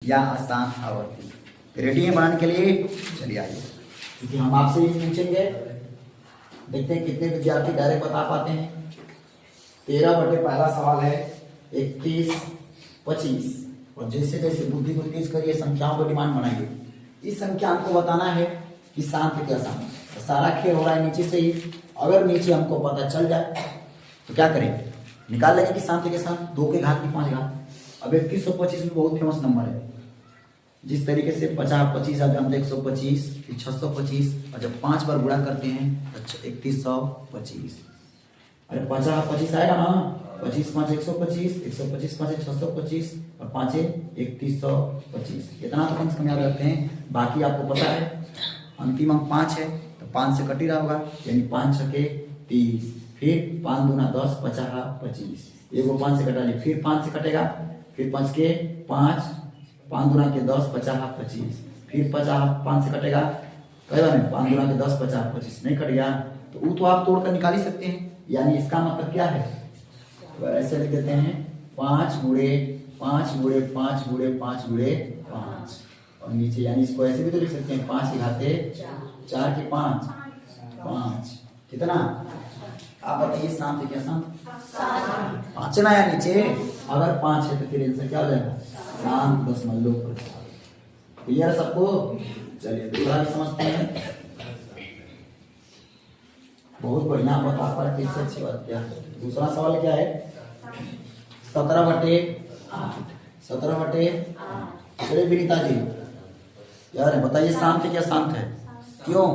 या आसान आवर्ती। रेडी है बनाने के लिए? चलिए आइए, क्योंकि हम आपसे ही पूछेंगे, देखते हैं कितने विद्यार्थी डायरेक्ट बता पाते हैं। 13 बटे पहला सवाल है 31, 25, और जैसे जैसे बुद्धि को तेज करिए, संख्याओं को डिमांड बनाइए। इस संख्या हमको बताना है कि शांत क्या शांत, तो सारा खेल हो रहा है नीचे से ही। अगर नीचे हमको पता चल जाए तो क्या करें, निकाल लेंगे कि शांत के साथ 2 के घात की 5 घात। अब 3125 में बहुत फेमस नंबर है, जिस तरीके से 50, 25 आप जानते हैं 125, फिर 625, और जब 5 बार गुणा करते हैं तो 3125। अरे 50, 25 आएगा ना, 25 5 125, 125 5 625, और 5 3125। इतना तो कम से कम याद रखते हैं। बाकी आपको पता है अंतिम अंक 5 है, तो 5 से कट ही रहा होगा, यानी 5 छके 30, फिर 5 दूना 10, 50 25, एगो 5 से कटा ली, फिर 5 से कटेगा, फिर 5 के 5, 5 दूना के 10, 50 25, फिर 50 5 से कटेगा, कई बार 5 दूना के 10, 50 25 नहीं कट गया तो वो तो आप तोड़ कर निकाल ही सकते हैं। यानी इसका मतलब क्या है, तो ऐसे लिख देते हैं 5 गुणे 5 गुणे 5 गुणे 5 गुणे 5, और नीचे यानी इसको ऐसे भी तो लिख सकते हैं 5 की घाते 4 के 5 5, कितना आप बताइए, शांत है क्या शांत? 5 ना या नीचे, अगर 5 है तो फिर आंसर क्या हो जाएगा, शांत दशमलव प्रसार। क्लियर है सबको? चलिए दूसरा भी समझते हैं। बहुत बढ़िया बता पा रहे, इससे अच्छी बात क्या है। दूसरा सवाल क्या है, 17 बटे 8, 17 बटे 8। चलिए विनीता जी यार बताइए, शांत है क्या शांत है? क्यों,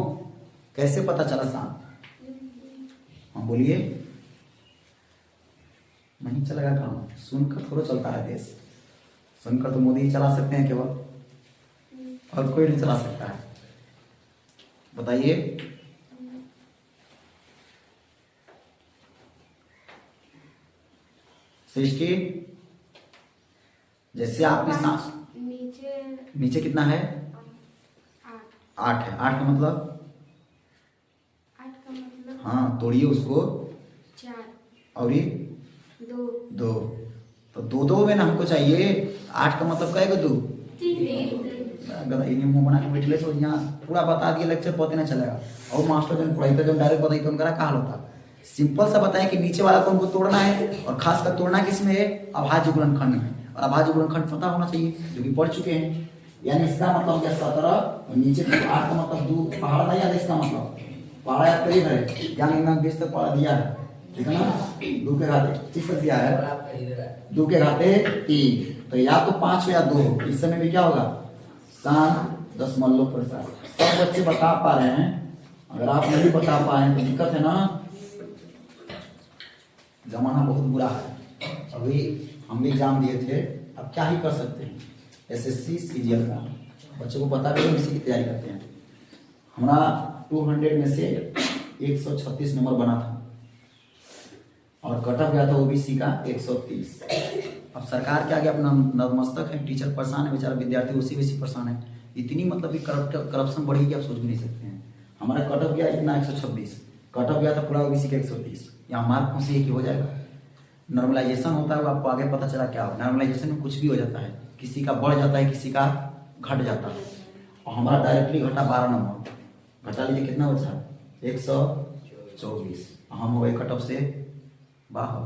कैसे पता चला शांत? हाँ बोलिए। नहीं चलेगा काम, सुनकर थोड़ा चलता है देश, सुनकर तो मोदी ही चला सकते हैं केवल, और कोई नहीं चला सकता है। बताइए। सृष्टि, जैसे आपने सांस नीचे कितना है, 8 है। 8 का मतलब हाँ तोड़िए उसको, 4 और ये 2 2, तो 2 में ना हमको चाहिए। 8 का मतलब कहेगा 2, मुंह बना के बैठले तो यहाँ पूरा बता दिए, लेक्चर पता नहीं चलेगा। और मास्टर जन पढ़ाई जब डायरेक्ट बताई तो उनका क्या हाल होता। सिंपल सा बताएं कि नीचे वाला को हमको तोड़ना है, और खास कर तोड़ना किसमें है, अभाज्य गुणनखंड में, और अभाज्य गुणनखंड पता होना चाहिए, जो कि पढ़ चुके हैं। यानी इसका मतलब क्या 17 और नीचे 8 का मतलब 2, पहाड़ नहीं याद, इसका मतलब पहाड़ा याद करिए है, यानी मैं 20 तक पढ़ा दिया है, ठीक है ना। 2 के घाते 25 तक दिया है, 2 के घाते 3, तो या तो 5 या 2। इस समय में क्या होगा, शांत दशमलव प्रसार। सब बच्चे बता पा रहे हैं, अगर आप नहीं बता पाए तो दिक्कत है ना। जमाना बहुत बुरा है, अभी हम भी एग्जाम दिए थे, अब क्या ही कर सकते हैं। SSC CGL का बच्चों को पता भी, इसी की तैयारी करते हैं। हमारा 200 में से 136 नंबर बना था, और कट ऑफ गया था OBC का 130। अब सरकार के आगे अपना नतमस्तक है, टीचर परेशान है, बेचारा विद्यार्थी उसी वैसी परेशान है। इतनी मतलब कि करप्शन बढ़ी कि आप सोच भी नहीं सकते हैं। हमारा कट ऑफ गया इतना 126, कट ऑफ गया था पूरा OBC का 130। यहाँ मार्क से ही हो जाएगा। नॉर्मलाइजेशन होता है, आपको आगे पता चला क्या हो। नॉर्मलाइजेशन में कुछ भी हो जाता है, किसी का बढ़ जाता है, किसी का घट जाता है, और हमारा डायरेक्टली घटा 12 नंबर। घटा लीजिए कितना बचा, 124। हम हो गए कट ऑफ से बाहर।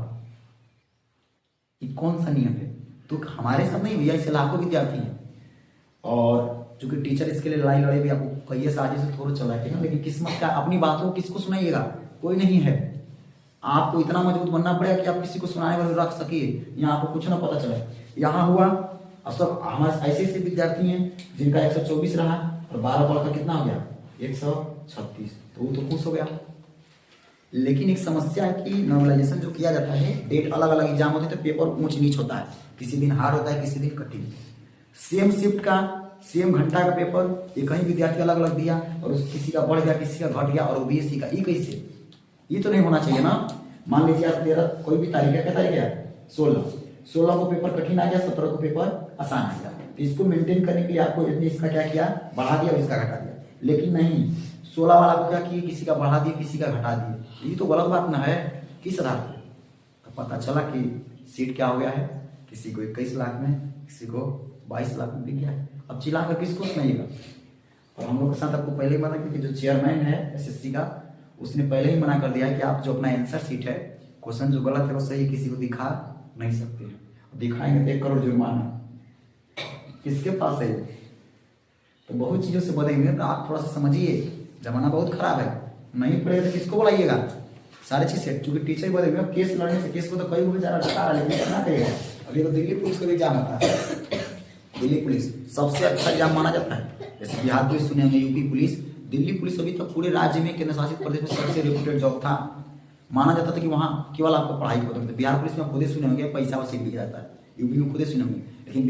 ये कौन सा नियम है? तो हमारे साथ नहीं भैया, इससे लाखों विद्यार्थी हैं, और चूंकि टीचर इसके लिए लड़ाई लड़े भी, आपको कहिए साजिश से थोड़ा चला है, लेकिन किस्मत का अपनी बातों किसको सुनाइएगा, कोई नहीं है। आपको इतना मजबूत बनना पड़ेगा कि आप किसी को सुनाने वाले रख सकिए, यहाँ आपको कुछ ना पता चले। यहाँ हुआ, अब सब हमारे ऐसे ऐसे विद्यार्थी हैं जिनका 124 रहा, और 12 बढ़कर कितना हो गया 136, तो वो तो खुश हो गया। लेकिन एक समस्या है कि नॉर्मलाइजेशन जो किया जाता है, डेट अलग अलग एग्जाम होते हैं तो पेपर ऊंच नीच होता है, किसी दिन हार्ड होता है, किसी दिन कठिन। सेम शिफ्ट का सेम घंटा का पेपर एक ही विद्यार्थी अलग अलग दिया, और किसी का बढ़ गया, किसी का घट गया, और OBC का ये कैसे? ये तो नहीं होना चाहिए ना। मान लीजिए आप 13 कोई भी तारीख है, क्या तारीख है 16 को पेपर कठिन आ गया, 17 को पेपर आसान आ गया, तो इसको मेंटेन करने के लिए आपको इसका क्या किया, बढ़ा दिया और इसका घटा दिया। लेकिन नहीं, 16 वाला को क्या किए, किसी का बढ़ा दिए, किसी का घटा दिए। ये तो गलत बात ना है। किस आधार पर? तो पता चला कि सीट क्या हो गया है, किसी को 21 लाख में, किसी को 22 लाख में बिक गया है। अब चिल्ला कर किसको सुनाइएगा। और हम लोग के साथ आपको पहले ही मना किया कि जो चेयरमैन है SSC का, उसने पहले ही मना कर दिया कि आप जो अपना आंसर शीट है, क्वेश्चन जो गलत है वो सही किसी को दिखा नहीं सकते हैं। दिखाएंगे तो 1 करोड़ जुर्माना किसके पास है। तो बहुत चीजों से बनेंगे, तो आप थोड़ा सा समझिए, जमाना बहुत खराब है। नहीं पढ़ेगा तो किसको बुलाइएगा। सारी चीज से चूंकि टीचर बोलेंगे केस लड़ने से, केस को तो कई बेचारा डरा है, लेकिन क्या करेगा। अभी तो दिल्ली पुलिस का भी एग्जाम होता है। दिल्ली पुलिस सबसे अच्छा एग्जाम माना जाता है। जैसे बिहार पुलिस सुने होंगे, यूपी पुलिस, दिल्ली पुलिस अभी तक पूरे राज्य में, केंद्र शासित प्रदेश में सबसे रेप्यूटेड जॉब था। माना जाता था कि वहाँ केवल आपको पढ़ाई होता था। बिहार पुलिस में खुद ही सुने होंगे पैसा वसूल किया जाता है, यूपी में खुद ही सुने होंगे, लेकिन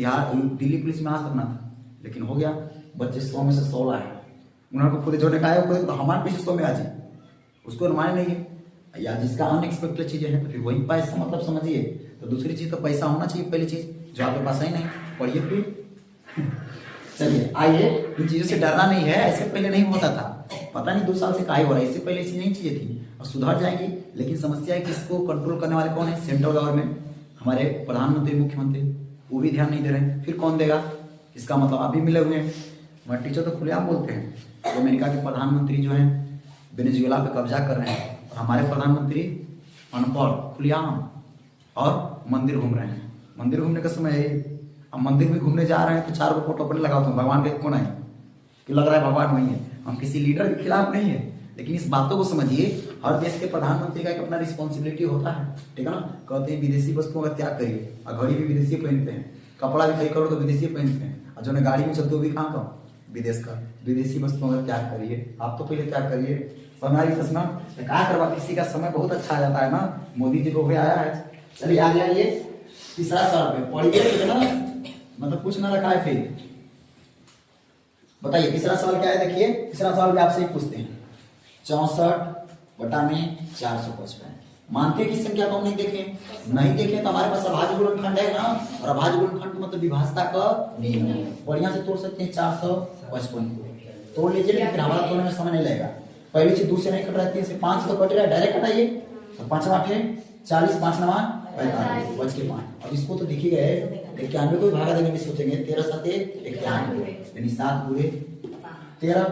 दिल्ली पुलिस में आज तक ना था। लेकिन हो गया, बच्चे 100 में से 100 लाए, उन्होंने खुद जो ने कहा है तो हमारे पीछे 100 में आ जाए, उसको अनुमान नहीं है या जिसका अनएक्सपेक्टेड चीजें हैं तो फिर वही पैसा, मतलब समझिए। तो दूसरी चीज तो पैसा होना चाहिए, पहली चीज जो आपके पास है नहीं, पढ़िए फिर। चलिए आइए, इन चीजों से डरना नहीं है, ऐसे पहले नहीं होता था। पता नहीं 2 साल से काहे हो रहा है, इससे पहले ऐसी नहीं चीजें थी और सुधर जाएंगी। लेकिन समस्या है कि इसको कंट्रोल करने वाले कौन है, सेंट्रल गवर्नमेंट, हमारे प्रधानमंत्री, मुख्यमंत्री, वो भी ध्यान नहीं दे रहे हैं। फिर कौन देगा, इसका मतलब आप भी मिले हुए हैं। हमारे टीचर तो खुलेआम बोलते हैं तो अमेरिका के प्रधानमंत्री जो है वेनेजुएला पे कब्जा कर रहे हैं, और हमारे प्रधानमंत्री अनपढ़ खुलेआम और मंदिर घूम रहे हैं। मंदिर घूमने का समय है, अब मंदिर में घूमने जा रहे हैं तो 4 गो फोटो अपने लगाओ, तो भगवान का कौन है कि लग रहा है भगवान वही है। हम किसी लीडर के खिलाफ नहीं है, लेकिन इस बातों को समझिए, हर देश के प्रधानमंत्री का एक अपना रिस्पॉन्सिबिलिटी होता है, ठीक है ना। कहते हैं विदेशी वस्तुओं का त्याग करिए, और घड़ी भी विदेशी पहनते हैं, कपड़ा भी खरीद करो तो विदेशी पहनते हैं, और जो गाड़ी में चलते हो भी कहाँ का, विदेश का। विदेशी वस्तुओं का त्याग करिए, आप तो पहले त्याग करिए। समारी प्रश्न क्या करवा, किसी का समय बहुत अच्छा आ जाता है ना, मोदी जी को भी आया है। चलिए आगे आइए, तीसरा सवाल पे पढ़िए ना, मतलब कुछ ना रखा है। फिर बताइए तीसरा सवाल क्या है। देखिए तीसरा सवाल भी आपसे ही पूछते हैं, 64/455 मानते की संख्या को हम नहीं देखें, नहीं देखें तो हमारे पास अभाज्य गुणनखंड है ना, और अभाज्य गुणनखंड मतलब विभाजता का नियम है। बढ़िया से तोड़ सकते हैं 455 को तोड़ लीजिए, लेकिन फिर हमारा तोड़ने में समय नहीं लगेगा। पहली चीज 2 से नहीं कट रहा है, 3 से 5 तो कट रहा है, डायरेक्ट कटाइए। तो 5 8 40, 5 9 45, बच के 5। अब इसको तो दिख ही गए, 91 को भागा देने में सोचेंगे, 13 7 91, यानी 7 गुणे 13,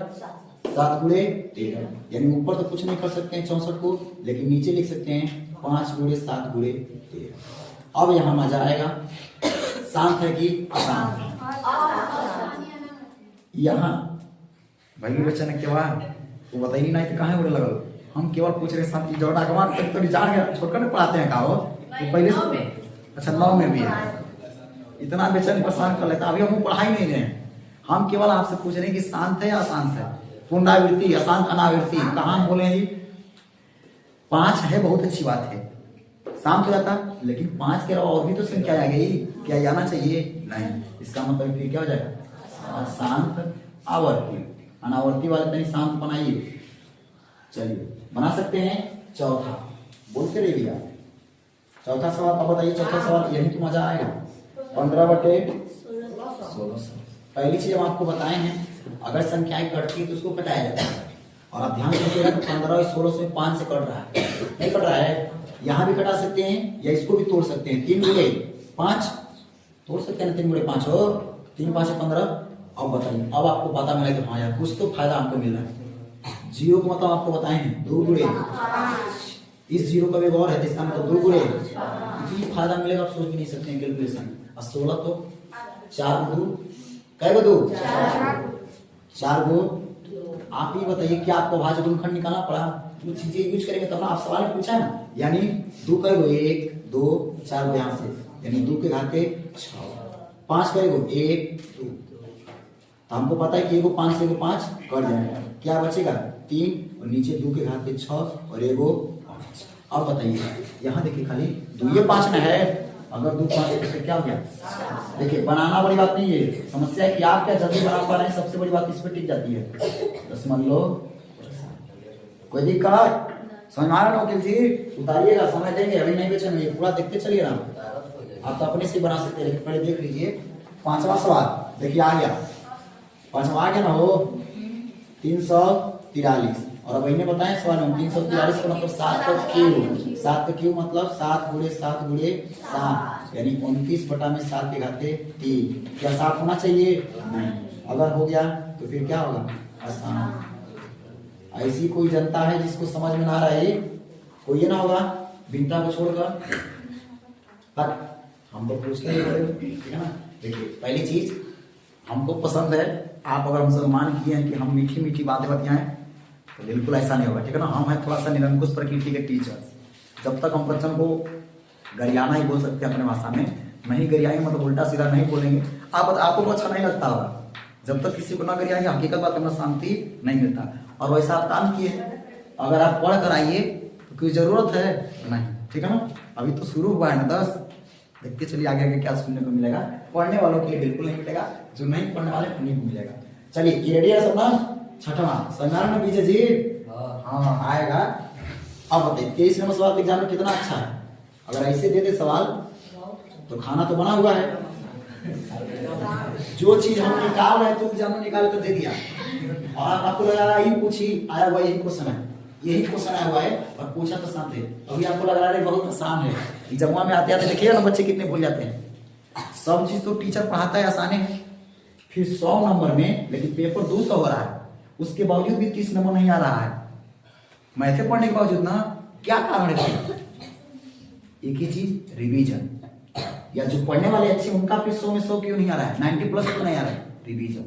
7 गुणे 13, यानी ऊपर तो कुछ नहीं कर सकते हैं 64 को, लेकिन नीचे लिख सकते हैं 5 गुणे 7 गुणे 13। अब यहाँ मजा आएगा, शांत है कि अशांत है। यहाँ भाई बच्चा ने केवल वो बताइए नहीं तो कहाँ उड़े लगल। हम केवल पूछ रहे साथ जो डाकवा तो जान गया, छोड़कर नहीं पढ़ाते हैं का वो तो पहले से। अच्छा 9 में भी है, इतना बेचैन परेशान कर लेता। अभी हम पढ़ाई नहीं रहे हैं, हम केवल आपसे पूछ रहे हैं कि शांत है या अशांत है, पुनरावृत्ति अशांत अनावृत्ति कहाँ हम बोले हैं जी। 5 है, बहुत अच्छी बात है, शांत हो जाता, लेकिन 5 के अलावा और भी तो संख्या आ गई, क्या जाना चाहिए नहीं। इसका मतलब फिर क्या हो जाएगा, अशांत आवर्ती, अनावर्ती वाले तनी शांत बनाइए। चलिए बना सकते हैं। चौथा बोलते रहिएगा, चौथा सवाल अब बताइए। चौथा सवाल यही तो मजा आएगा, 15/1600। पहली चीज हम आपको बताए हैं, अगर संख्याएं कटती है तो उसको कटाया जाता है। और आप ध्यान रखिएगा तो 15 और 1600 में 5 से कट रहा है, नहीं कट रहा है। यहाँ भी कटा सकते हैं या इसको भी तोड़ सकते हैं, 3 गुणे 5 तोड़ सकते हैं ना, 3 गुणे 5 हो, 3 5 15। अब बताइए, अब आपको पता मिला कि हाँ यार कुछ तो फायदा हमको मिल रहा है। जीरो को मतलब आपको बताए हैं 2 गुणे, इस जीरो का भी और है, इसका मतलब 2 गुणे, इतनी फायदा मिलेगा आप सोच भी नहीं सकते हैं कैलकुलेशन। और 16 तो 4 को 2, कै को 2 4 को। आप ही बताइए क्या आपको भाज्य गुणनखंड निकालना पड़ा, कुछ चीजें यूज करेंगे तब ना। आप सवाल में पूछा है ना, यानी 2 कै को 1 2 4 को यहाँ से, यानी 2 के घाते 6, 5 कै को 1 2। तो हमको पता है कि 1 5 से 5 कट जाएगा, क्या बचेगा 3, और नीचे 2 के घात पे 6 और 1 5। अब बताइए यहाँ देखिए खाली 2 5 में है, अगर 2 5 तो क्या हो गया। देखिए बनाना बड़ी बात नहीं है, समस्या है कि आप क्या जल्दी बना पा रहे हैं, सबसे बड़ी बात इस पर टिक जाती है। 10 कोई दिक्कत समझ आ रहा है जी, उतारिएगा, समय देंगे, अभी नहीं बेचेंगे, पूरा देखते चलिए ना। आप तो अपने से बना सकते हैं, लेकिन पहले देख लीजिए। 5वां सवाल देखिए आ गया, 5वां आ गया ना हो 343। और अब इन्हें बताएं सवाल में 343 का मतलब 7 का क्यूब, 7 का क्यूब मतलब 7 गुणे 7 गुणे 7 यानी 29 बटा में 7 के घाते 3। क्या 7 होना चाहिए? नहीं। अगर हो गया तो फिर क्या होगा? आसान। ऐसी कोई जनता है जिसको समझ में ना आ रहा है? कोई ये ना होगा बिनता को छोड़कर? पर हम तो पूछते हैं, ठीक है ना। देखिए पहली चीज हमको पसंद है, आप अगर हमसे मान किए हैं कि हम मीठी मीठी बातें बताएं तो बिल्कुल ऐसा नहीं होगा, ठीक है ना। हम हैं थोड़ा सा निरंकुश प्रकृति के टीचर। जब तक हम बच्चों को गरियाना ही बोल सकते हैं अपने भाषा में, नहीं गरियाएंगे मतलब उल्टा सीधा नहीं बोलेंगे, आपको तो अच्छा नहीं लगता होगा। जब तक किसी को ना गरियाएंगे हकीकत बात में शांति नहीं मिलता। और वैसा आप काम किए, अगर आप पढ़ कर आइए तो कोई जरूरत है नहीं, ठीक है ना। अभी तो शुरू हुआ है ना 10, देखते चलिए आगे आगे क्या सुनने को मिलेगा। पढ़ने वालों के लिए बिल्कुल नहीं मिलेगा, जो नहीं पढ़ने वाले उन्हीं को मिलेगा। चलिए ये रेडी है सब ना। छठवां संज्ञान में बीजे जी हाँ आएगा। अब बताइए 23 नंबर सवाल एग्जाम में कितना अच्छा है। अगर ऐसे दे दे सवाल तो खाना तो बना हुआ है। जो चीज हम निकाल रहे थे एग्जाम में निकाल कर दे दिया और आपको लग रहा है यही पूछी आया हुआ, यही क्वेश्चन है, यही क्वेश्चन आया हुआ है और पूछा तो साथ है। अभी आपको लग रहा है बहुत आसान है। एग्जाम में आते आते देखिएगा ना बच्चे कितने भूल जाते हैं। सब चीज तो टीचर पढ़ाता है आसान है, फिर 100 नंबर में लेकिन पेपर 200 हो रहा है, उसके बावजूद भी 30 नंबर नहीं आ रहा है। मैथे पढ़ने के बावजूद ना क्या कारण है? एक ही चीज रिवीजन, या जो पढ़ने वाले अच्छे उनका फिर 100 में 100 क्यों नहीं आ रहा है, 90 प्लस क्यों नहीं आ रहा है? रिवीजन।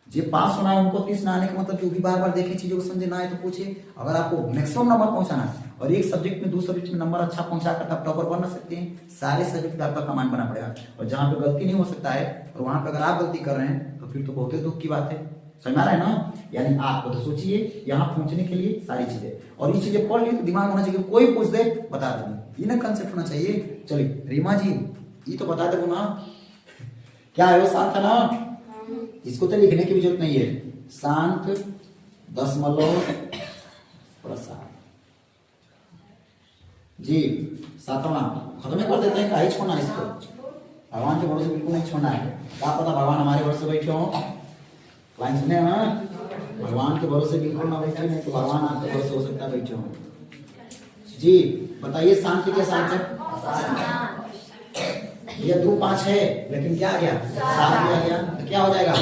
जो पास होना है उनको 30 ना आने का मतलब जो भी बार बार देखे चीजों को समझे ना आए तो पूछे। अगर आपको मैक्सिमम नंबर पहुंचाना है और एक सब्जेक्ट में 2 सब्जेक्ट में नंबर अच्छा पहुंचा कर आप टॉपर बन सकते हैं, सारे सब्जेक्ट में आपका कमांड बना पड़ेगा। और जहां पे गलती नहीं हो सकता है और वहां पे अगर आप गलती कर रहे हैं तो फिर तो बहुत ही दुख की बात है। समझ में आ रहा है ना। यानी आपको तो सोचिए यहाँ पहुंचने के लिए सारी चीजें, और ये चीजें पढ़ ली तो दिमाग होना चाहिए, कोई पूछ दे बता देंगे, ये ना कंसेप्ट होना चाहिए। चलिए रीमा जी ये तो बता दो ना क्या है वो, शांत है ना। इसको तो लिखने की भी जरूरत नहीं है। शांत दशमलव प्रसाद जी। 7वां खत्म कर देते हैं, कहीं छोड़ना इसको। भगवान के भरोसे बिल्कुल नहीं छोड़ना है। क्या पता भगवान हमारे भरोसे बैठे हो, लाइन सुने ना। भगवान के भरोसे बिल्कुल ना बैठे, नहीं तो भगवान आपके भरोसे हो सकता है बैठे हो जी। बताइए शांति के साथ है ये 2 5 है लेकिन क्या आ गया 7 भी आ गया तो क्या हो जाएगा?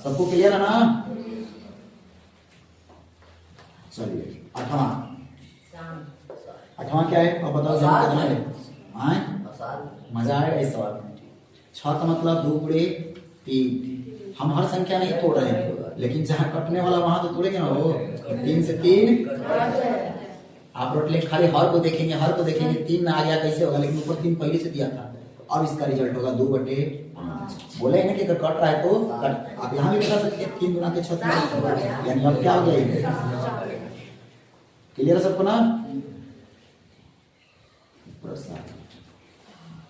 सबको क्लियर है ना। चलिए 8वां क्या है अब बताओ जमा कितना है? मजा आएगा इस सवाल में। 6 का मतलब 2 गुणे 3। हम हर संख्या नहीं तोड़ रहे हैं लेकिन जहां कटने वाला वहां तो तोड़ेंगे ना वो। 3 से 3 आप रोट ले खाली हर को देखेंगे, हर को देखेंगे 3 में आ गया कैसे होगा, लेकिन ऊपर 3 पहले से दिया था। अब इसका रिजल्ट होगा 2/5। बोले ना कि अगर कट रहा है तो कट, आप यहाँ भी बता सकते हैं 3 गुना के 6 यानी अब क्या हो गया? क्लियर है सबको ना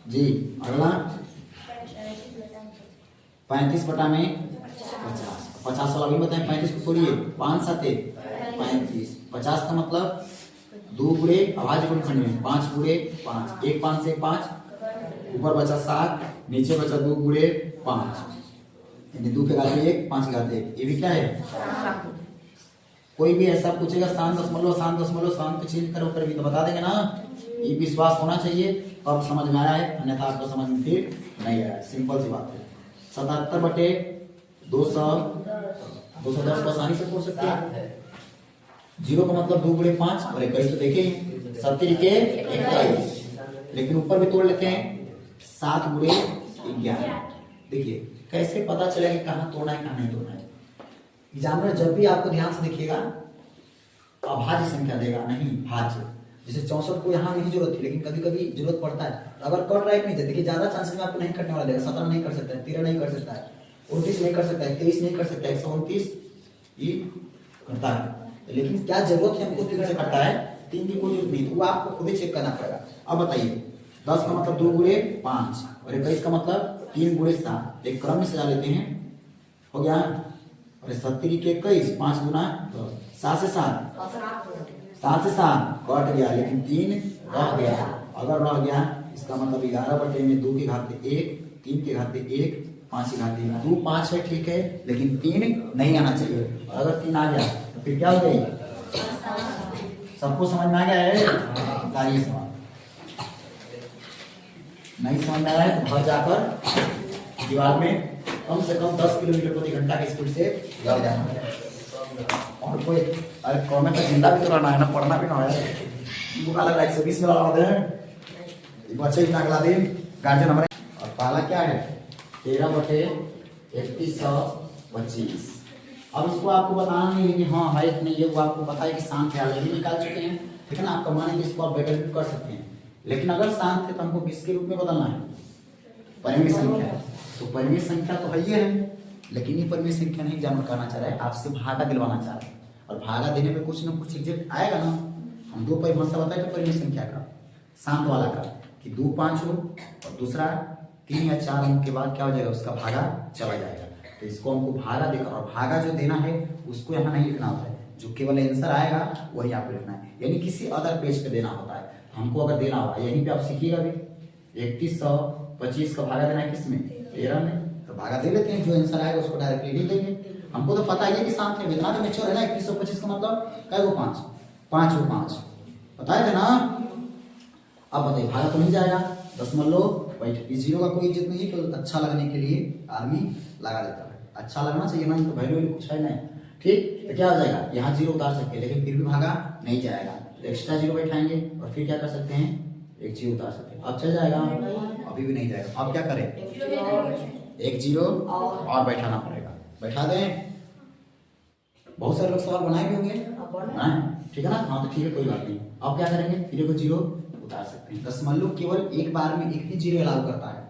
जी। अगला 35 बटा में 50 वाला भी बताएं। 35 को तोड़िए 5 7 35। 50 का मतलब 2 गुणे आवाज गुण खंड में 5 गुणे 5, 1 5 से 5, ऊपर बचा 7, नीचे बचा 2 गुणे 5 यानी 2 के घात 1 5 के घात 1। ये भी क्या है? कोई भी ऐसा पूछेगा शांत दशमलव शांत चेंज करो कर भी तो बता देंगे ना। ये विश्वास होना चाहिए तब समझ में आया है, अन्यथा आपको समझ में फिर नहीं आया। सिंपल सी बात है। 77 बटे 200 210 को आसानी से तोड़ सकते हैं। 0 का मतलब 2 गुणे 5 और 21 तो देखें 70 के 21, लेकिन ऊपर भी तोड़ लेते हैं 7 गुणे 11। देखिए कैसे पता चलेगा कि कहाँ तोड़ना है कहाँ नहीं तोड़ना है। एग्जामिनर जब भी आपको ध्यान से देखिएगा अभाज्य संख्या देगा, नहीं भाज्य। जैसे 64 को यहाँ नहीं जरूरत थी लेकिन कभी कभी जरूरत पड़ता है, तो अगर कट राइट नहीं थे देखिए ज्यादा चांसेस में आपको नहीं कटने वाला देगा। 17 नहीं कर सकता है, 13 नहीं कर सकता है, 29 नहीं कर सकता है, 23 नहीं कर सकता है, 129 ये करता है। लेकिन क्या जरूरत है हमको 3 से करता है? 3 की कोई जरूरत नहीं, तो वो आपको खुद ही चेक करना पड़ेगा। अब बताइए 10 का मतलब 2 गुणे 5 और 21 का मतलब 3 गुणे 7। एक क्रम में सजा लेते हैं, हो गया। और 70 के 21 5 गुना 10, 7 से 7 कट गया लेकिन 3 रह गया। अगर रह गया इसका मतलब 11 बटे में 2 की घात 1 3 के घाते 1, 5 के घाते 2, 5 है ठीक है, लेकिन 3 नहीं आना चाहिए। और अगर 3 आ गया तो फिर क्या हो गई? सबको समझ में आ गया है? लाइए सवाल। नहीं समझ में आया है तो घर जाकर दीवार में कम से कम 10 किलोमीटर प्रति घंटा की स्पीड से लग जाना। और कोई अरे कॉमेंट तो जिंदा भी तो रहना है ना, पढ़ना भी ना है। बुका लग रहा है 120 में लगा दे बच्चे इतना अगला दिन गार्जियन हमारे। और पहला क्या है? 13/3125। अब इसको आपको बताना नहीं है कि हाँ है कि नहीं, ये वो आपको पता है कि शांत है, ऑलरेडी निकाल चुके हैं, ठीक है ना। आपका मन है कि इसको आप बेटर कर सकते हैं, लेकिन अगर शांत है तो हमको किसके रूप में बदलना है? परिमेय संख्या। तो परिमेय संख्या तो है ही है, लेकिन ये परिमेय संख्या नहीं एग्जाम करना चाह रहा है, आपसे भागा दिलवाना चाह रहा है। और भागा देने पे कुछ ना कुछ एग्जैक्ट आएगा ना। हम 2 परिभाषा बताए तो परिमेय संख्या का, शांत वाला का, कि 2 5 हो और दूसरा 3 या 4 अंक के बाद क्या हो जाएगा? उसका भागा चला जाएगा। तो इसको हमको भागा देकर, और भागा जो देना है उसको यहाँ नहीं लिखना होता है, जो केवल आंसर आएगा वही यहाँ पे लिखना है, यानी किसी अदर पेज पे देना होता है। हमको अगर देना होगा यहीं पे आप सीखिएगा भी 3125 का भागा देना है किसमें? 13 में। तो भागा दे लेते हैं, जो आंसर आएगा उसको डायरेक्टली लिख देंगे। हमको तो पता ही है कि शांत है, इतना तो मेच्योर है ना। 3125 का मतलब क्या? 5 वो 5 बताए थे ना। अब बताइए भागा तो नहीं जाएगा, दशमलव बैठ। इस जीरो का कोई इज्जत नहीं है, तो अच्छा लगने के लिए आदमी लगा देता है। अच्छा लगना चाहिए ना, तो वैल्यू कुछ है नहीं, ठीक। तो क्या हो जाएगा? यहाँ जीरो उतार सकते हैं, लेकिन फिर भी भागा नहीं जाएगा, तो एक्स्ट्रा जीरो बैठाएंगे और फिर क्या कर सकते हैं? एक जीरो उतार सकते हैं। अब चल जाएगा? अभी भी नहीं जाएगा। अब क्या करें? एक जीरो और बैठाना पड़ेगा। बैठा दें। बहुत सारे लोग सवाल बनाए भी होंगे, ठीक है ना। हाँ तो ठीक है, कोई बात नहीं। अब क्या करेंगे? फिर को जीरो उतार सकते हैं। दशमलव केवल एक बार में एक ही जीरो अलाउ करता है,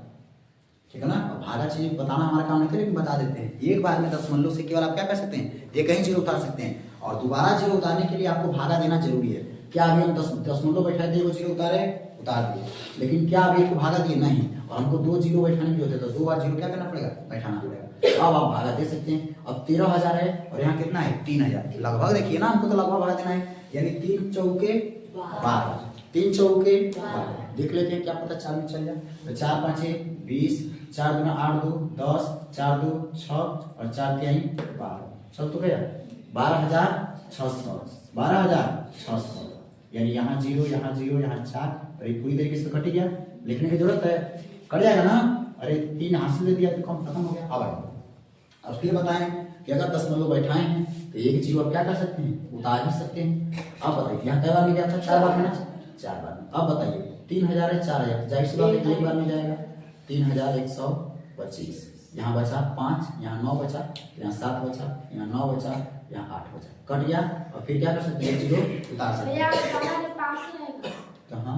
ठीक है ना। अब भागा चीज बताना हमारा काम नहीं था, लेकिन बता देते हैं। एक बार में दशमलव से केवल आप क्या कर सकते हैं? एक ही जीरो उतार सकते हैं। और दोबारा जीरो उतारने के लिए आपको भागा देना जरूरी है। क्या अभी हम दशमलव बैठा दिए, वो जीरो उतार दिए, लेकिन क्या अभी एक भागा दिए? नहीं। और हमको 2 जीरो बैठाने की होते, तो 2 बार जीरो क्या करना पड़ेगा? बैठाना पड़ेगा। अब आप भागा दे सकते हैं। अब 13,000 है और यहाँ कितना है? 3,000। लगभग देखिए ना, हमको तो लगभग भागा देना है, यानी 3 चौके 12, 3 चौके 12। देख लेते हैं, क्या पता 4 में चल जाए। तो 4 5 20, 4 दूना 8 2 10, 4 2 6 और 4 3 12। चल तो गया 12,600, 12,600। यानी यहाँ जीरो, यहाँ जीरो, यहाँ 4, और ये पूरी तरीके से कट गया। लिखने की जरूरत है, कट जाएगा ना। अरे 3 हासिल दे दिया तो कम खत्म हो गया। अब फिर बताएं कि अगर दशमलव बैठाए हैं तो एक जीरो आप क्या कर सकते हैं? उतार भी सकते हैं। अब बताइए यहाँ कई बार में गया था? 4 बार में ना, 4 बार में। अब बताइए 3,000 है, 4,000, जाहिर सी बात है एक बार में जाएगा। 3,125। यहाँ बचा 5, यहाँ 9 बचा, यहाँ 7 बचा, यहाँ 9 बचा, यहाँ 8 बचा, कट गया। और फिर क्या कर सकते हैं? एक जीरो उतार सकते हैं। कहाँ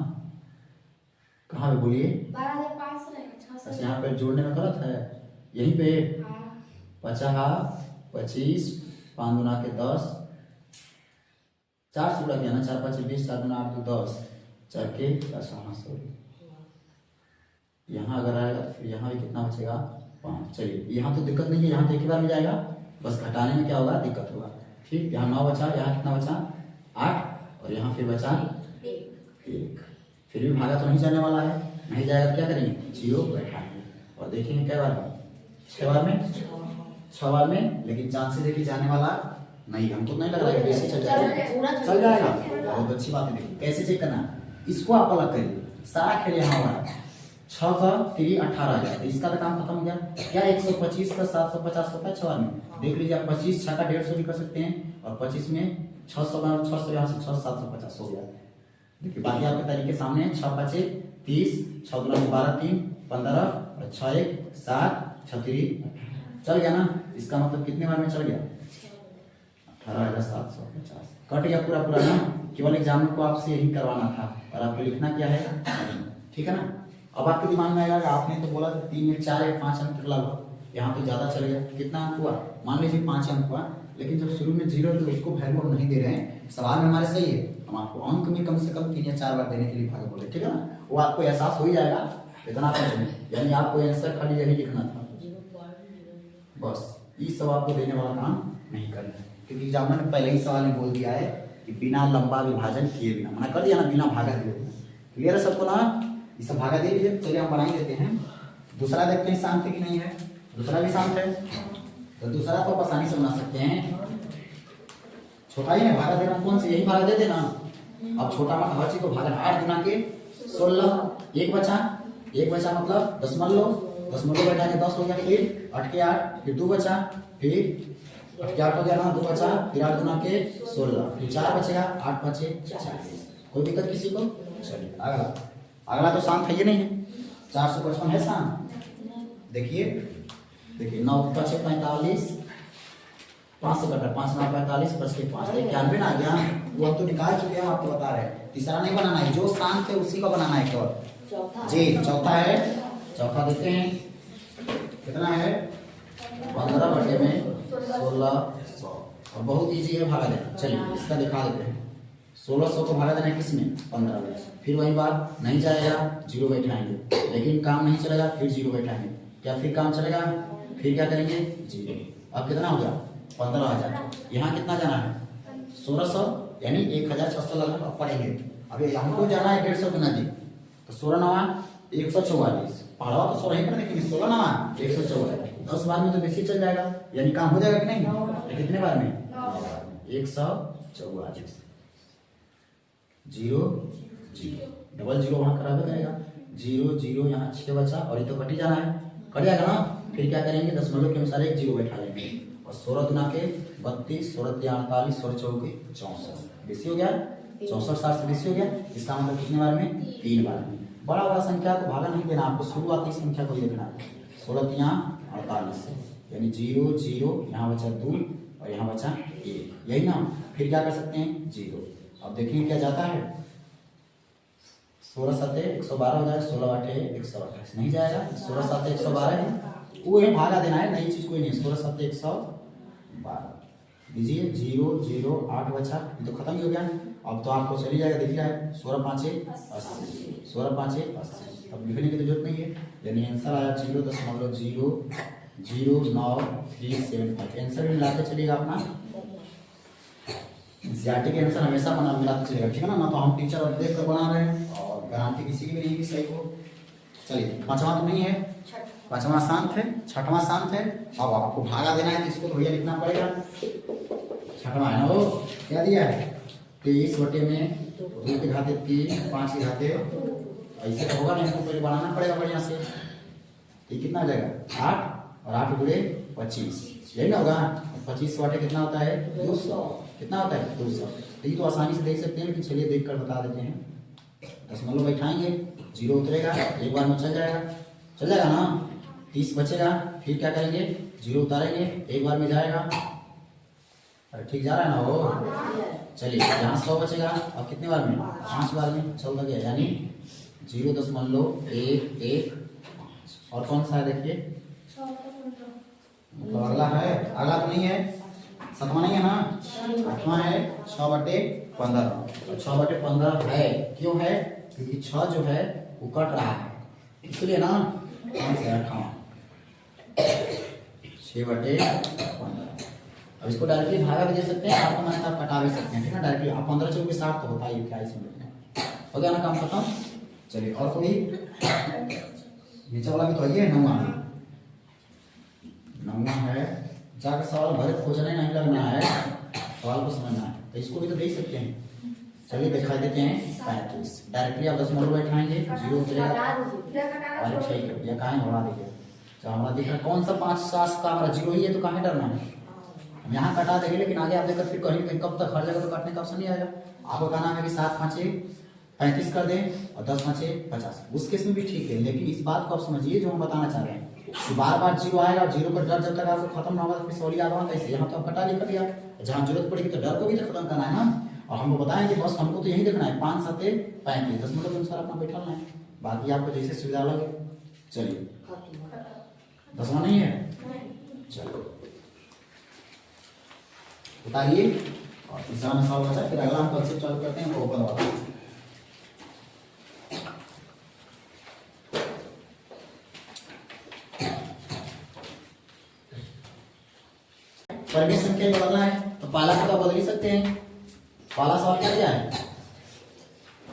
कहाँ पे बोलिए? अच्छा यहाँ पे जोड़ने में गलत है, यहीं पे 50 25 5 गुना के 10, 4 से उड़ा गया ना, 4 5 20, 4 गुना 8 2 10, 4 के 10। हाँ सॉरी, यहाँ अगर आएगा तो फिर यहाँ भी कितना बचेगा? 5। चलिए यहाँ तो दिक्कत नहीं है, यहाँ तो एक ही बार में जाएगा, बस घटाने में क्या होगा? दिक्कत होगा, ठीक। यहाँ 9 बचा, यहाँ कितना बचा? 8, और यहाँ फिर बचा 1। फिर भी भागा तो नहीं जाने वाला है, नहीं जाएगा क्या करेंगे? जीरो बैठाएंगे और देखेंगे क्या बार में? 6 बार में, 6 बार में। लेकिन चांस से देखिए जाने वाला नहीं, हमको नहीं लग रहा है कैसे चल जाएगा। चल जाएगा, बहुत अच्छी बात है। देखिए कैसे चेक करना है, इसको आप अलग करिए। सारा खेल यहाँ हो रहा है। 6 का 3 18,000, तो इसका तो काम खत्म हो गया। क्या 125 का 750 होता है 6 बार में? देख लीजिए आप, 25 6 का 150 भी कर सकते हैं, और 25 में 600 का 600, यहाँ से 6 750 हो गया। देखिए बाकी आपके तरीके सामने है। 6 5 30, 6 गुना 12 3 15, और 6 1 7, 6 3 चल गया ना। इसका मतलब कितने बार में चल गया? 18,750। कट गया पूरा पूरा ना। केवल एग्जाम को आपसे यही करवाना था, और आपको लिखना क्या है? ठीक है ना। अब आपके दिमाग में आएगा, आपने तो बोला 3 या 4 या 5 अंक लगभग, यहाँ तो ज्यादा चल गया। कितना अंक हुआ? मान लीजिए 5 अंक हुआ, लेकिन जब शुरू में जीरो तो उसको वैल्यू हम नहीं दे रहे हैं। सवाल में हमारे सही है, हम आपको अंक में कम से कम 3 या 4 बार देने के लिए भागा बोले, ठीक है ना। वो आपको एहसास हो ही जाएगा, इतना कुछ, यानी आपको आंसर खाली यही लिखना था, बस। ये सब आपको देने वाला काम नहीं करना, क्योंकि एग्जामिनर ने पहले ही सवाल में बोल दिया है कि बिना लंबा विभाजन किए बिना, मना कर दिया ना, बिना भागा दिए। क्लियर है सबको ना? ये सब भागा दे दीजिए। चलिए हम बना ही देते हैं। दूसरा देखते हैं शांत है कि नहीं है। दूसरा भी शांत है, तो दूसरा तो आसानी से बना सकते हैं। छोटा ही है, भागा देना कौन से, यही भागा दे देना। अब छोटा मत, हर चीज को भागा। 8 गुना के 16, एक बचा मतलब दशमलव बैठाएंगे 10 हो गया, फिर 8 के 8, फिर 2 बचा, फिर 8 के 8 हो गया ना, 2 बचा, फिर 8 गुना के 16, फिर 4 बचेगा, 8 बचे 40। कोई दिक्कत किसी को? चलिए अगला तो शांत है, ये नहीं है। 455 है शांत। देखिए 9 बचे 45, 5 से कटा 5 9 45 बच के 5, 91 आ गया। वो हम तो निकाल चुके हैं, आपको बता रहे हैं। तीसरा नहीं बनाना है, जो शांत है उसी का बनाना है केवल। जी चौथा है, चौथा देते हैं कितना है, 15 बटे में 1600। और बहुत इजी है भागा देना। चलिए इसका दिखा देते हैं। 1600 को भागा देना है किसमें, 15 में। फिर वही बात, नहीं जाएगा, 0 बैठाएंगे, लेकिन काम नहीं चलेगा, फिर 0 बैठाएंगे, या फिर काम चलेगा, फिर क्या करेंगे, 0। अब कितना हो गया, 15,000। यहाँ कितना जाना है, 1600, यानी 1600 लगभग अब पड़ेंगे। अब हमको जाना है 150 के नजदीक, तो 16 9 144, पढ़वा तो 16 ही कर, लेकिन 16 9 144, 10 बार में तो बेसी चल जाएगा, यानी काम हो जाएगा कि नहीं। कितने बार में, 144। 0 0, डबल 0 वहां करा जाएगा, 0 0 यहाँ 6 बचा, और ये तो कट ही जाना है, कट जाएगा ना। फिर क्या करेंगे, दशमलव के अनुसार एक 0 बैठा लेंगे, और 16 गुना के 32, 16 48, 16 चौके 64, बेसी हो गया, 64 60 से बेसी हो गया। इसका मतलब कितने बार में, 3 बार में। बड़ा बड़ा संख्या को भागा नहीं देना, आपको शुरुआती संख्या को ही देखना है। 16 3 48, यानी 0 0, यहाँ बचा 2 और यहाँ बचा 1, यही ना। फिर क्या कर सकते हैं, 0। अब देखिए क्या जाता है, 16 7 112 हो जाएगा, 16 8 128 नहीं जाएगा, 16 7 112 है, वो है भागा देना है, नई चीज कोई नहीं। 16 7 112 दीजिए, 0 0 8 बचा, ये तो खत्म ही हो गया। अब तो आपको चली जाएगा, दिख रहा है 16 5 80, 16 5 80। अब लिखने की तो जरूरत नहीं है, यानी आंसर आया 0.00975। आंसर भी मिलाते चलिएगा अपना, एनसीईआरटी के आंसर हमेशा मिलाते चलेगा, ठीक है ना। तो हम टीचर और देख कर बना रहे हैं, और गारंटी किसी की भी नहीं कि सही हो। चलिए पांचवा तो नहीं है, पांचवा शांत है, छठवां शांत है। अब आपको भागा देना है, तो इसको तो भैया लिखना पड़ेगा। छठवां है ना, वो क्या दिया है, 23 बटे में 2 के घाते 3, 5 के घाते, ऐसे तो होगा नहीं, हमको पहले बनाना पड़ेगा बढ़िया से। ये कितना हो जाएगा, 8, और 8 गुणे 25, यही ना होगा। 25 बटे कितना होता है, 200, कितना होता है 200। तो ये तो आसानी से देख सकते हैं, लेकिन चलिए देख कर बता देते हैं। दशमलव बैठाएंगे, 0 उतरेगा, एक बार में चल जाएगा ना। 30 बचेगा, फिर क्या करेंगे, 0 उतारेंगे, एक बार में जाएगा। अरे ठीक जा रहा है ना वो। चलिए यहाँ 100 बचेगा, अब कितने बार में, 5 बार में चल गया, यानी 0.115। और कौन सा है देखिए, मतलब अगला है, अगला तो नहीं है, 7वां नहीं है ना, 8वां है। 6 बटे 15, तो 6 बटे 15 है, क्यों है, क्योंकि 6 जो है वो कट रहा है, इसलिए ना 5 से 8वां, 6 बटे 15। अब इसको डायरेक्टली भागा भी दे सकते हैं, आपको मैंने आप कटा भी सकते हैं, ठीक है ना। डायरेक्टली आप 15 चौके 60 तो होता है, 28 मिनट हो गया ना, काम खत्म। चलिए और कोई, नीचे वाला भी तो है, 9वां है। जाकर सवाल भरे खोजने नहीं लगना है, सवाल को समझना है, तो इसको भी तो देख सकते हैं। चलिए दिखा देते हैं 35, डायरेक्टली आप दशमलव बैठाएंगे, 0 उतरेगा। अरे ठीक है, ये कहाँ घोड़ा देखिए, तो हमारा दिख रहा है कौन सा 5 7 का हमारा 0 ही है, तो कहाँ डरना है, हम यहाँ कटा देंगे, लेकिन आगे आप देखकर फिर कहीं कब तक हर जगह तो काटने का ऑप्शन नहीं आएगा। आपको कहना है कि 7 5 35 कर दें, और 10 5 50, उस केस में भी ठीक है। लेकिन इस बात को आप समझिए जो हम बताना चाह रहे हैं, बार बार 0 आएगा, और 0 का डर जब तक आपको खत्म ना होगा, तो फिर सवाल याद होगा कैसे। यहाँ तो आप कटा लिख दिया, जहाँ जरूरत पड़ेगी तो डर को भी तो खत्म करना है ना। और हमको बताएं कि बस हमको तो यही देखना है, 5 7 35, दशमलव के अनुसार अपना बैठा है, बाकी आपको जैसे सुविधा लगे। चलिए 10वां नहीं है, चलो बताइए। और तीसरा में सवाल बचा, फिर अगला हम कॉन्सेप्ट चालू करते हैं, वो ओपन वाला। परिमेय संख्या बदलना है, तो पहला को बदल ही सकते हैं। पहला सवाल क्या है,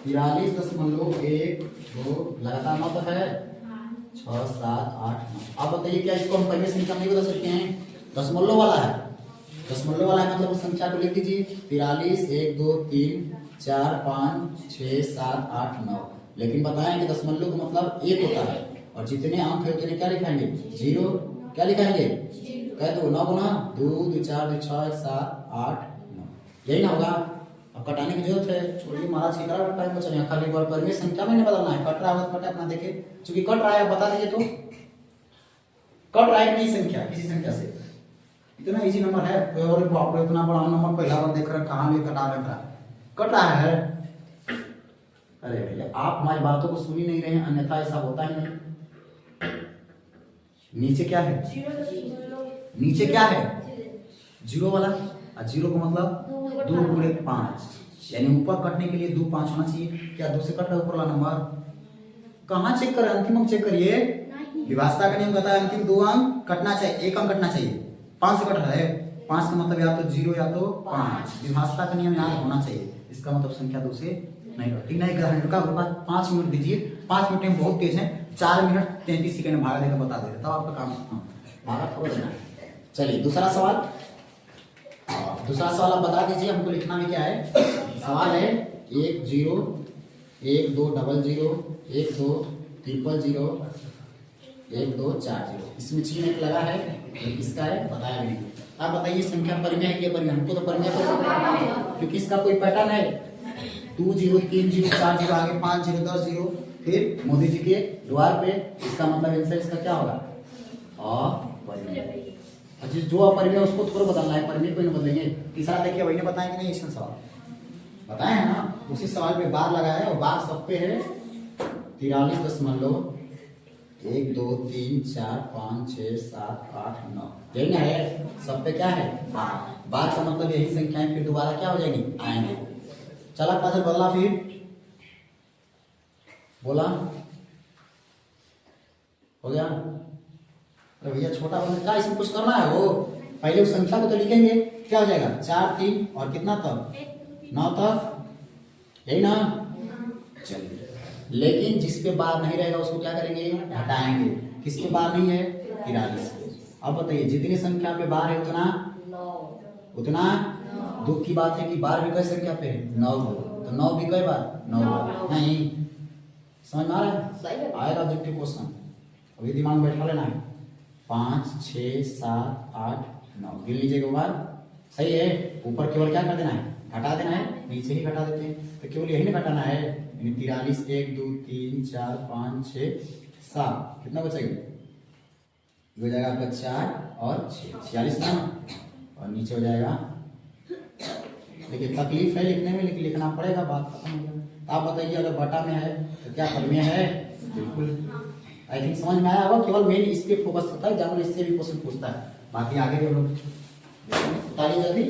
43.12 लगातार 9 तक है, 6 7 8 9। अब बताइए क्या इसको हम परिमेय संख्या नहीं बता सकते हैं? दशमलव वाला है, दशमलव वाला है मतलब उस संख्या को लिख दीजिए 43 1 2 3 4 5 6 7 8 9। लेकिन बताएं कि दशमलव का मतलब एक होता है और जितने अंक है उतने क्या लिखाएंगे? जीरो। क्या लिखाएंगे? कह दो 9 गुना 2 2 4 2 6 7 8 9, यही ना होगा। अब कटाने की जरूरत है, छोड़िए महाराज की तरह टाइम बचा, खाली एक बार परिमेय संख्या में नहीं बदलना है। कट रहा है तो कटे अपना देखे, चूंकि कट रहा है आप बता दीजिए तो कट रहा है नहीं संख्या किसी संख्या से। इतना इजी नंबर है, और बाप रे इतना बड़ा नंबर पहला बार देख रहे हैं, कहां ले कटा रहा है, कट रहा है। अरे भैया आप हमारी बातों को सुन ही नहीं रहे हैं, अन्यथा ऐसा होता ही नहीं। नीचे क्या है? नीचे क्या है? जीरो वाला, और जीरो का मतलब 2 गुणे 5, यानी ऊपर कटने के लिए 2 5 होना चाहिए। क्या 2 से कट रहा है ऊपर वाला नंबर? कहाँ चेक करें? अंतिम अंक चेक करिए। विभाजता का नियम कहता है अंतिम 2 अंक कटना चाहिए, एक अंक कटना चाहिए। 5 से कट रहा है, 5 का मतलब या तो 0 या तो 5। विभाजता का नियम यहाँ होना चाहिए, इसका मतलब संख्या 2 से नहीं कटती। नहीं ग्रहण का 5 मिनट दीजिए, 5 मिनट में बहुत तेज है, 4 मिनट 33 सेकंड में भागा देकर बता दे रहे, तब आपका काम भागा खबर देना। चलिए दूसरा सवाल, दूसरा सवाल आप बता दीजिए, हमको लिखना भी क्या है। सवाल है 1 0 1 2 0 0 1 2 3 0 1 2 4 0। इसमें चिन्ह एक लगा है, किसका है बताया भी नहीं। आप बताइए संख्या परिमेय है कि अपरिमेय? हमको तो परिमेय पर, क्योंकि इसका कोई पैटर्न है 2 0 3 0 4 0 आगे 5 0 10 0, फिर मोदी जी के द्वार पे। इसका मतलब आंसर इसका क्या होगा? अपरिमेय। अच्छा जो अपरिमेय उसको थोड़ा बदलना है, परिमेय को नहीं बदलेंगे। तीसरा देखिए वही ने बताया कि नहीं, इसमें सवाल बताए हैं ना, उसी सवाल पे बार लगा है और बार सब पे है 43.1 2 3 4 5 6 7 8 9, यही ना है। सब पे क्या है? बार का मतलब यही संख्याएं फिर दोबारा क्या हो जाएंगी? आएंगे। चला पजल बदला, फिर बोला हो गया। अरे भैया छोटा बना क्या, इसमें कुछ करना है? वो पहले उस संख्या को तो लिखेंगे, क्या हो जाएगा 4 3 और कितना तक 9 तक, यही ना। चलिए लेकिन जिस पे बार नहीं रहेगा उसको क्या करेंगे? हटाएंगे। किस पे बार नहीं है? 43। अब बताइए जितनी संख्या पे बार है उतना दुख की बात है कि बार भी कई संख्या पे है 9, तो 9 भी कई बार 9 बार नहीं। समझ में आ रहा है? आएगा ऑब्जेक्टिव क्वेश्चन, अभी दिमाग में बैठा लेना है। 5 6 7 8 9 गिन लीजिएगा बार, सही है। ऊपर केवल क्या कर देना है? घटा देना है, नीचे ही घटा देते हैं, तो केवल यही ना घटाना है। 43 1 2 3 4 5 6 7, कितना बचेगा? हो जाएगा आपका 4 और 6 46 ना, और नीचे हो जाएगा। देखिए तकलीफ है लिखने में, लेकिन लिखना पड़ेगा, बात खत्म हो गया। आप बताइए अगर बटा में है तो क्या परिमेय है? बिल्कुल। आई थिंक समझ में आया होगा, केवल मेन इस पे फोकस करता है, एग्जामिनर इससे भी क्वेश्चन पूछता है, बाकी आगे भी हम लोग जल्दी